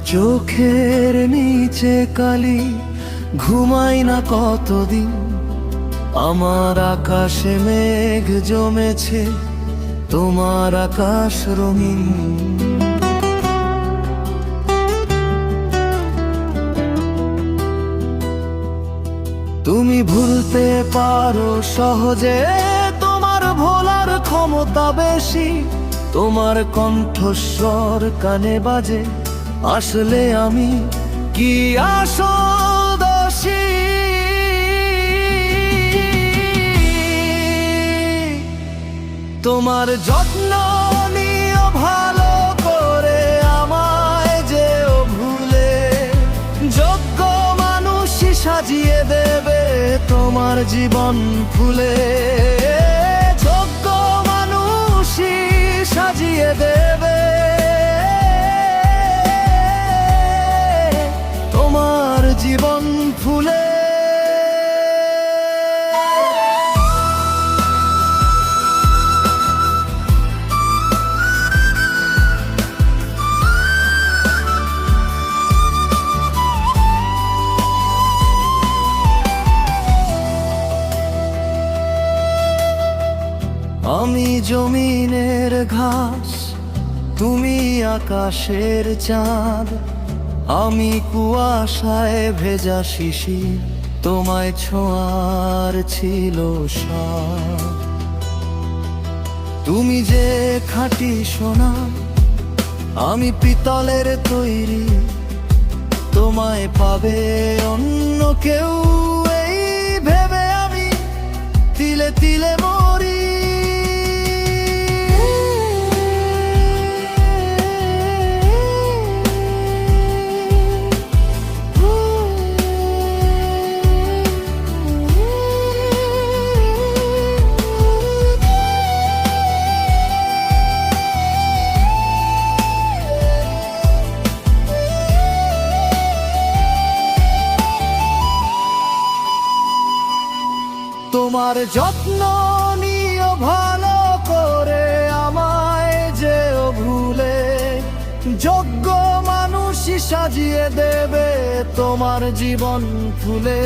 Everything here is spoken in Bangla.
চোখের নিচে কালি ঘুমাই না কতদিন, আমার আকাশে মেঘ জমেছে, তোমার আকাশ রঙিন। তুমি ভুলতে পারো সহজে, তোমার ভোলার ক্ষমতা বেশি, তোমার কণ্ঠস্বর কানে বাজে, আসলে আমি কি আসল দোষী? তোমার যত্ন নিও ভালো করে, আমায় যেও ভুলে, যোগ্য মানুষই সাজিয়ে দেবে তোমার জীবন ফুলে, যোগ্য মানুষই সাজিয়ে দেবে তোমার জীবন ফুলে। আমি জমিনের ঘাস, তুমি আকাশের চাঁদ, আমি কুয়াশায় ভেজা শিশির, তোমায় ছোঁয়ার ছিল সাধ। তুমি যে খাঁটি সোনা, আমি পিতলের তৈরি, তোমায় পাবে অন্য কেউ, এই ভেবে আমি তিলে তিলে মরি। তোমার যত্ন নিও ভালো করে, আমায় যেও ভুলে, যোগ্য মানুষই সাজিয়ে দেবে তোমার জীবন ফুলে।